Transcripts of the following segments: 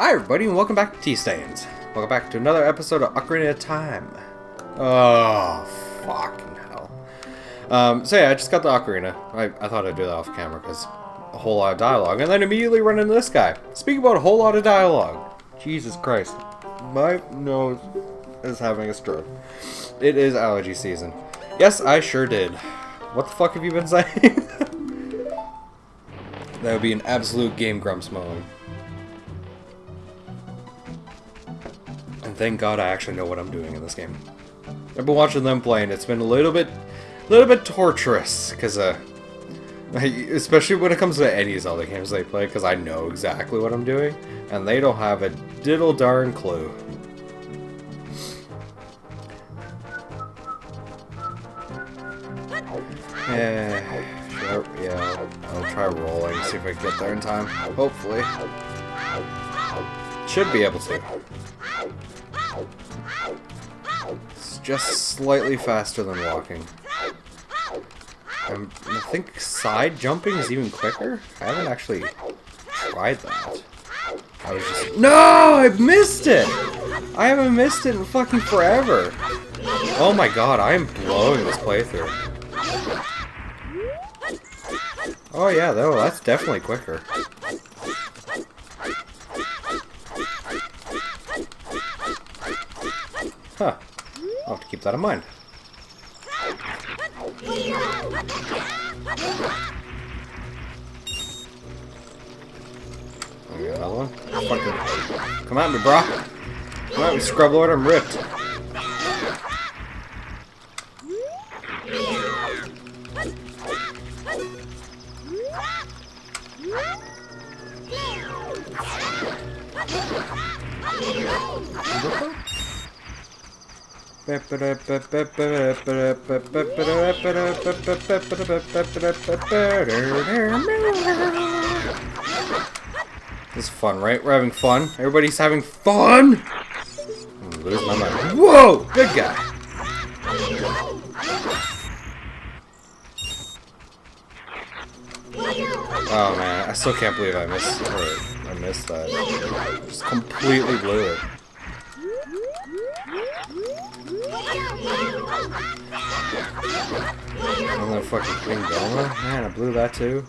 Hi everybody and welcome back to Tea Stains. Welcome back to another episode of Ocarina of Time. Oh, fucking hell. So yeah, I just got the Ocarina. I thought I'd do that off camera because a whole lot of dialogue, and then immediately run into this guy. Speaking about a whole lot of dialogue. Jesus Christ. My nose is having a stroke. It is allergy season. Yes, I sure did. What the fuck have you been saying? That would be an absolute Game Grumps moment. And thank God I actually know what I'm doing in this game. I've been watching them play and it's been a little bit torturous, because especially when it comes to any Zelda games they play, because I know exactly what I'm doing, and they don't have a diddle darn clue. Yeah, I'll try rolling, see if I can get there in time. Hopefully. Should be able to. It's just slightly faster than walking. I think side jumping is even quicker? I haven't actually tried that. I was just... No! I missed it! I haven't missed it in fucking forever! Oh my god, I am blowing this playthrough. Oh yeah, though, that's definitely quicker. Huh. I'll have to keep that in mind. Okay, another one. Fucking... Come at me, brah! Come at me, Scrub Lord, I'm ripped. This is fun, right? We're having fun. Everybody's having fun! I'm gonna lose my mind. Whoa! Good guy! Oh man, I still can't believe I missed that. Just completely blew it. And then fucking King Doma? Man, I blew that too.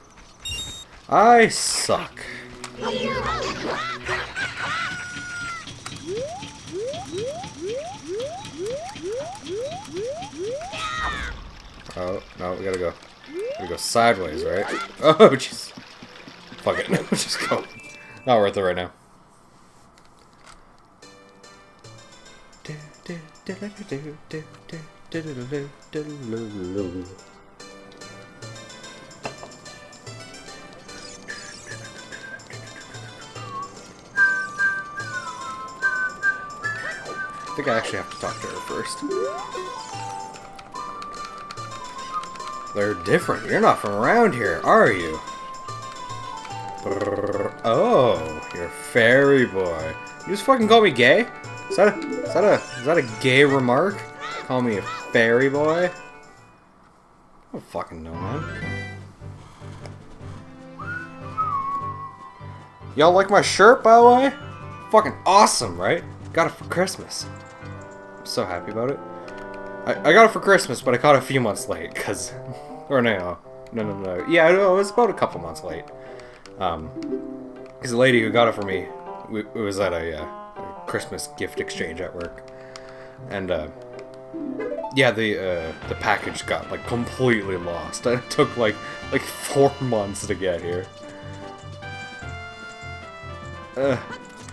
I suck. Oh, no, we gotta go. We go sideways, right? Oh, jeez. Fuck it. Just go. Not worth it right now. I think I actually have to talk to her first. They're different. You're not from around here, are you? Oh, you're a fairy boy. You just fucking call me gay? Is that a gay remark? Call me a fairy boy? I don't fucking know, man. Y'all like my shirt, by the way? Fucking awesome, right? Got it for Christmas. I'm so happy about it. I got it for Christmas, but I got it a few months late, cause... Or no. Yeah, it was about a couple months late. Cause the lady who got it for me, it was at a Christmas gift exchange at work. And, yeah, the package got, like, completely lost. It took, like 4 months to get here.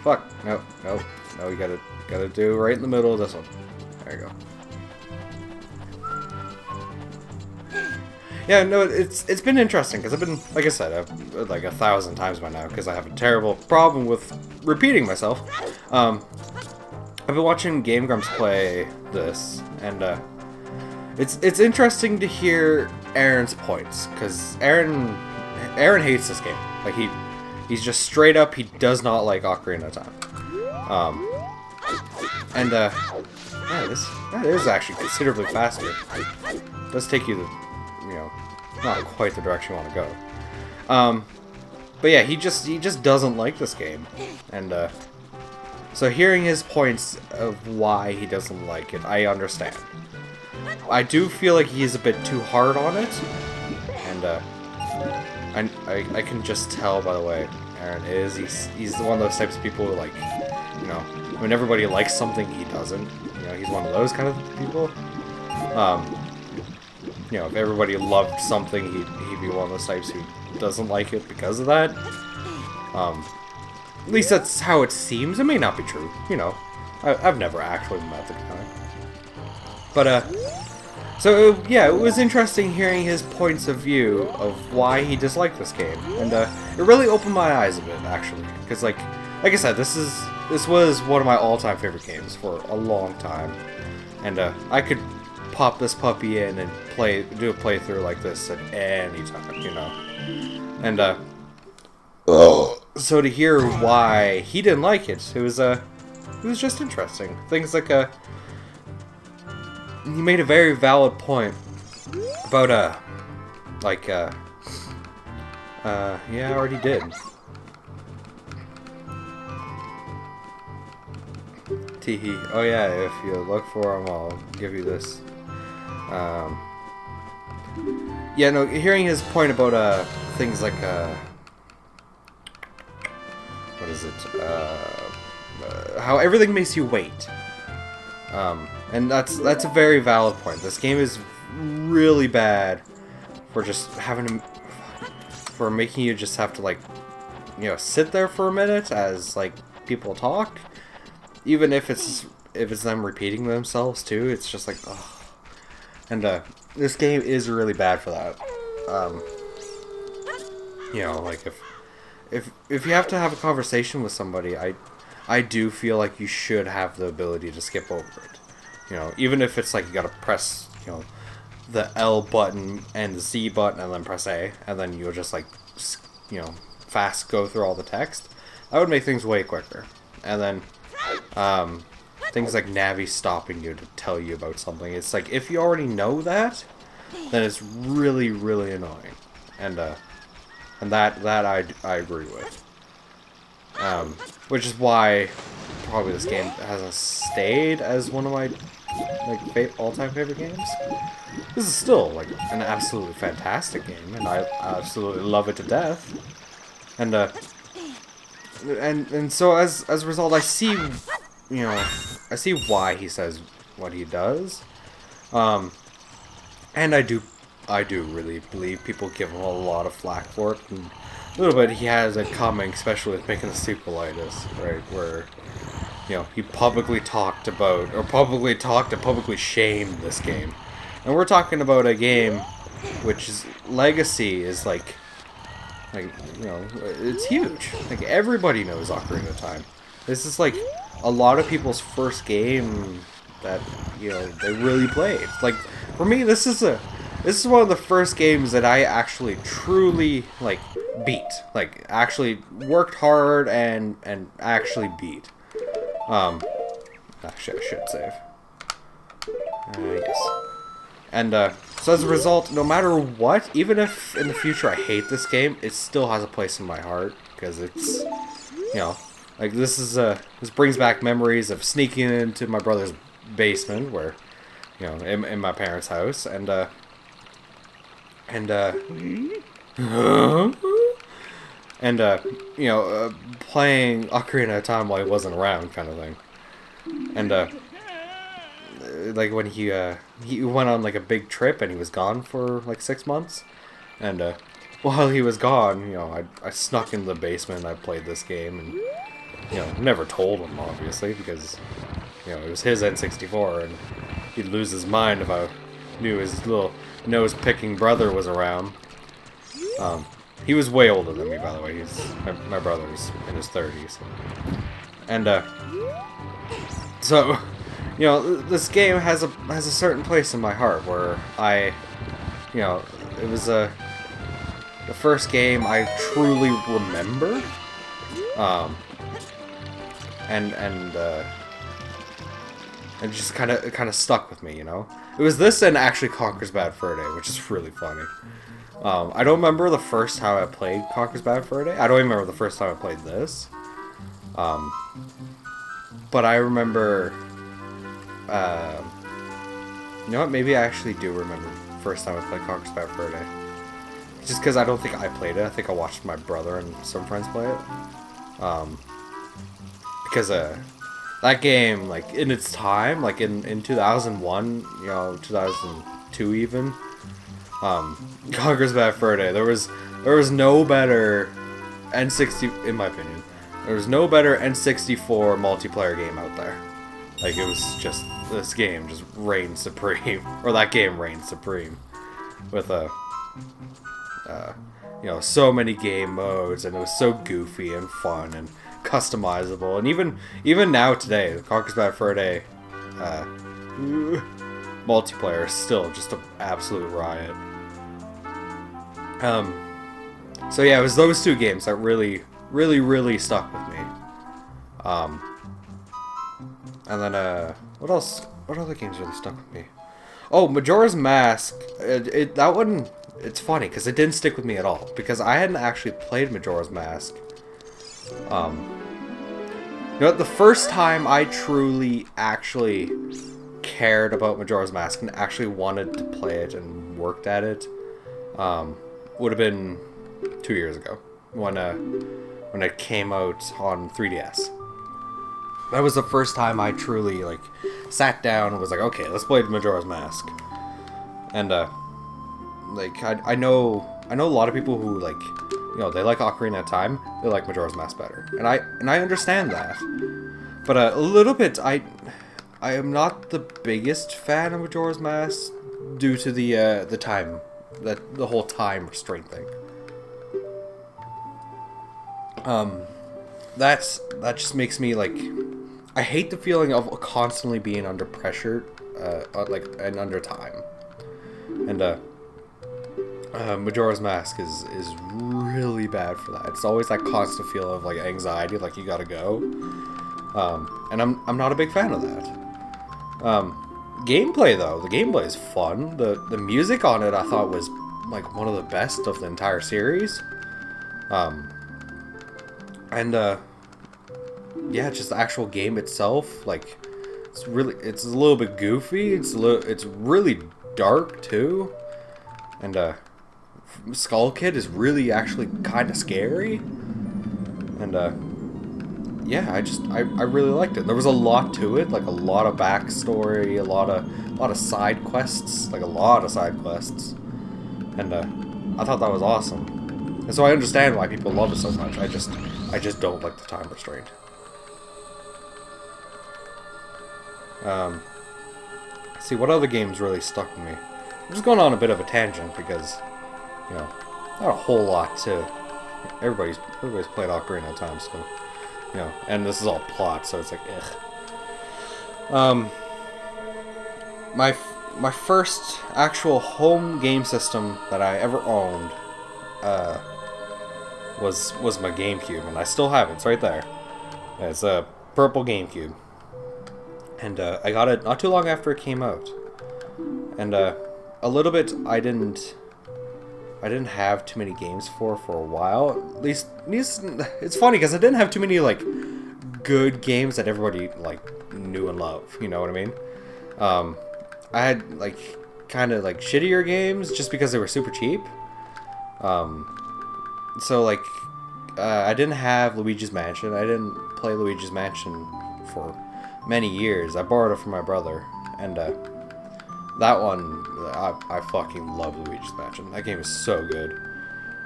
Fuck. No, you gotta do right in the middle of this one. There you go. Yeah, no, it's been interesting, because I've been, like I said, I've, like 1,000 times by now, because I have a terrible problem with repeating myself. I've been watching Game Grumps play this, and it's interesting to hear Aaron's points, because Aaron hates this game. Like he's just straight up, he does not like Ocarina of Time. Yeah, that is actually considerably faster. It does take you the, you know, not quite the direction you want to go. But yeah, he just doesn't like this game, and So hearing his points of why he doesn't like it, I understand. I do feel like he's a bit too hard on it, and I can just tell by the way Aaron is. He's one of those types of people who, like, you know, when everybody likes something, he doesn't. You know, he's one of those kind of people. You know, if everybody loved something, he'd be one of those types who doesn't like it because of that. At least that's how it seems. It may not be true, you know. I've never actually met the guy. But, so, yeah, it was interesting hearing his points of view of why he disliked this game. And, it really opened my eyes a bit, actually. Because, like I said, this was one of my all-time favorite games for a long time. And, I could pop this puppy in and do a playthrough like this at any time, you know. And, so to hear why he didn't like it, it was just interesting. Things like, he made a very valid point about, yeah, I already did. Teehee. Oh yeah, if you look for him, I'll give you this. Yeah, no, hearing his point about, things like, what is it? How everything makes you wait. And that's a very valid point. This game is really bad for just for making you just have to, like, you know, sit there for a minute as, like, people talk. Even if it's them repeating themselves too, it's just like, ugh. And this game is really bad for that. You know, like if you have to have a conversation with somebody, I do feel like you should have the ability to skip over it. You know, even if it's like you gotta press, you know, the L button and the Z button and then press A, and then you'll just, like, you know, fast go through all the text. That would make things way quicker. And then things like Navi stopping you to tell you about something. It's like, if you already know that, then it's really, really annoying. And that I agree with. Which is why probably this game hasn't stayed as one of my, like, all-time favorite games. This is still, like, an absolutely fantastic game, and I absolutely love it to death. And and so as a result, I see, you know, I see why he says what he does. And I do really believe people give him a lot of flack for it. And a little bit he has it coming, especially with making the sequelitis, right? Where, you know, he publicly talked about, or publicly shamed this game. And we're talking about a game which is legacy is like, you know, it's huge. Like, everybody knows Ocarina of Time. This is like a lot of people's first game that, you know, they really played. Like, for me, this is one of the first games that I actually truly, like, beat. Like, actually worked hard and actually beat. Actually, I should save. Yes. And, so as a result, no matter what, even if in the future I hate this game, it still has a place in my heart, because it's, you know, like, this brings back memories of sneaking into my brother's basement, where, you know, in my parents' house, and you know, playing Ocarina of Time while he wasn't around, kind of thing. And, like, when he went on, like, a big trip and he was gone for, like, 6 months. And, while he was gone, you know, I snuck into the basement and I played this game, and, you know, never told him, obviously, because, you know, it was his N64, and he'd lose his mind if I knew his little nose-picking brother was around. He was way older than me, by the way. My brother's in his 30s. And, so, you know, this game has a certain place in my heart where you know, it was the first game I truly remember. And just kind of stuck with me, you know. It was this and actually Conker's Bad Fur Day, which is really funny. I don't remember the first time I played Conker's Bad Fur Day. I don't even remember the first time I played this. But I remember, you know what? Maybe I actually do remember the first time I played Conker's Bad Fur Day. Just because I don't think I played it. I think I watched my brother and some friends play it. Because that game, like in its time, like in 2001, you know, 2002 even, Conker's Bad Fur Day. There was no better N60, in my opinion. There was no better N64 multiplayer game out there. Like, it was just, this game just reigned supreme. Or that game reigned supreme. With you know, so many game modes, and it was so goofy and fun and customizable. And even now today, the Conker's Bad Fur Day multiplayer is still just an absolute riot. So yeah, it was those two games that really stuck with me. And then what else? What other games really stuck with me? Oh, Majora's Mask. That one. It's funny because it didn't stick with me at all because I hadn't actually played Majora's Mask. You know, the first time I truly actually cared about Majora's Mask and actually wanted to play it and worked at it, would have been 2 years ago when it came out on 3DS. That was the first time I truly like sat down and was like, okay, let's play Majora's Mask. And like I know a lot of people who, like, you know, they like Ocarina of Time, they like Majora's Mask better, and I understand that. But a little bit, I am not the biggest fan of Majora's Mask due to the time, the whole time restraint thing. That just makes me like, I hate the feeling of constantly being under pressure, like, and under time. And Majora's Mask is really bad for that. It's always that constant feeling of like anxiety, like you gotta go. And I'm not a big fan of that. Gameplay though, the gameplay is fun. The music on it I thought was like one of the best of the entire series. And yeah, just the actual game itself, like, it's a little bit goofy. It's really dark too. And Skull Kid is really actually kind of scary. And yeah, I really liked it. There was a lot to it, like a lot of backstory, a lot of side quests, like a lot of side quests. And I thought that was awesome. And so I understand why people love it so much. I just don't like the time restraint. See, what other games really stuck with me? I'm just going on a bit of a tangent because, you know, not a whole lot to... Everybody's played Ocarina of Time, so, you know, and this is all plot, so it's like, ugh. My first actual home game system that I ever owned, was my GameCube, and I still have it. It's right there. It's a purple GameCube. And I got it not too long after it came out. And a little bit I didn't have too many games for a while. At least it's funny because I didn't have too many like good games that everybody like knew and loved. You know what I mean? I had like kind of like shittier games just because they were super cheap. So like I didn't have Luigi's Mansion. I didn't play Luigi's Mansion for many years. I borrowed it from my brother, and that one, I fucking love Luigi's Mansion. That game is so good.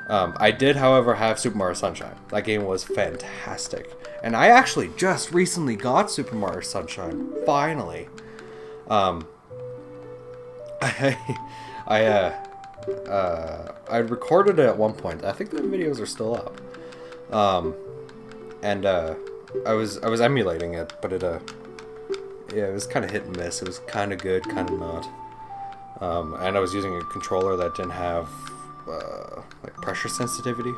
I did, however, have Super Mario Sunshine. That game was fantastic. And I actually just recently got Super Mario Sunshine. Finally. I recorded it at one point. I think the videos are still up. And I was emulating it, but yeah, it was kind of hit and miss. It was kind of good, kind of not. And I was using a controller that didn't have like pressure sensitivity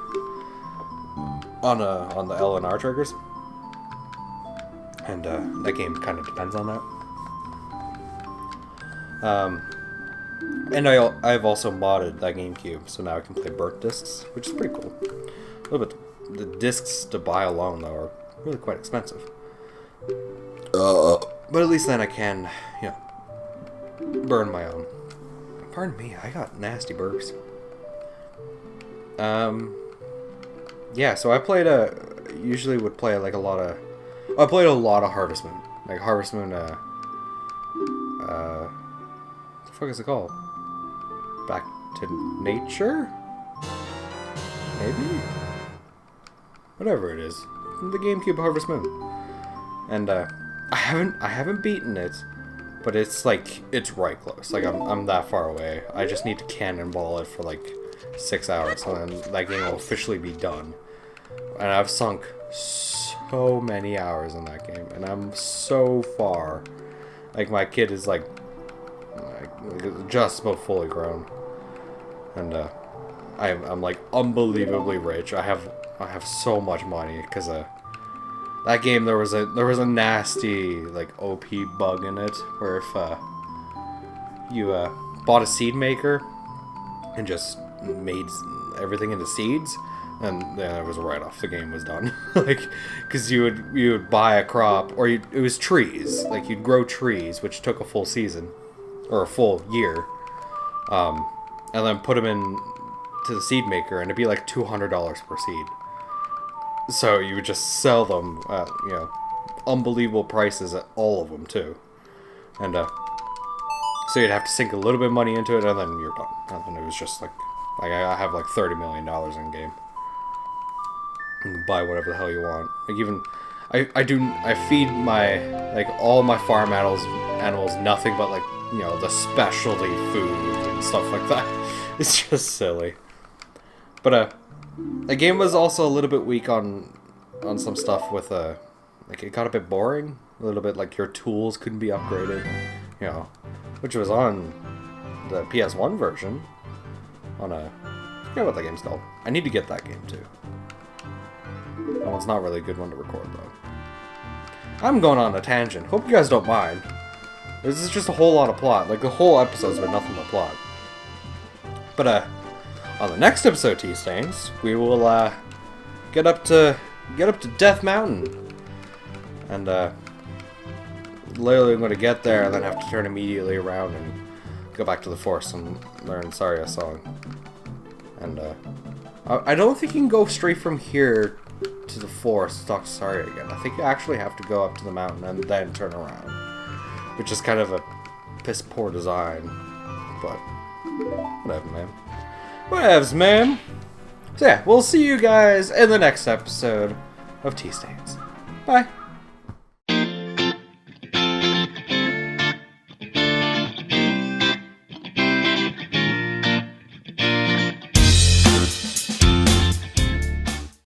on the L and R triggers, and that game kind of depends on that. And I've also modded that GameCube, so now I can play burnt discs, which is pretty cool. A little bit. The discs to buy alone though are really quite expensive. But at least then I can, you know, burn my own. Pardon me, I got nasty burps. Yeah, so I played usually would play like a lot of, I played a lot of Harvest Moon. Like Harvest Moon, what the fuck is it called? Back to Nature? Maybe? Whatever it is. The GameCube Harvest Moon. And, I haven't beaten it, but it's like, it's right close. Like, I'm that far away. I just need to cannonball it for like 6 hours, and then that game will officially be done. And I've sunk so many hours in that game, and I'm so far. Like, my kid is like just about fully grown, and I'm like unbelievably rich. I have so much money because that game there was a nasty like OP bug in it where if you bought a seed maker and just made everything into seeds, and then it was right off. The game was done. Like, because you would buy a crop, or it was trees. Like, you'd grow trees, which took a full season or a full year, and then put them in to the seed maker, and it'd be like $200 per seed. So you would just sell them at, you know, unbelievable prices at all of them too, and so you'd have to sink a little bit of money into it, and then you're done. And then it was just like I have like $30 million in game. You can buy whatever the hell you want. Like, even I feed my, like, all my farm animals nothing but, like, you know, the specialty food and stuff like that. It's just silly. But the game was also a little bit weak on some stuff with like, it got a bit boring. A little bit like your tools couldn't be upgraded, you know, which was on the PS1 version. On I forget what that game's called. I need to get that game too. That one's not really a good one to record though. I'm going on a tangent. Hope you guys don't mind. This is just a whole lot of plot. Like, the whole episode's been nothing but plot. But on the next episode, Tea Stains, we will get up to Death Mountain, and literally I'm going to get there and then have to turn immediately around and go back to the forest and learn Saria song. And I don't think you can go straight from here to the forest to talk to Saria again. I think you actually have to go up to the mountain and then turn around, which is kind of a piss poor design, but whatever, man. Whatevs, man. So yeah, we'll see you guys in the next episode of Tea Stains. Bye.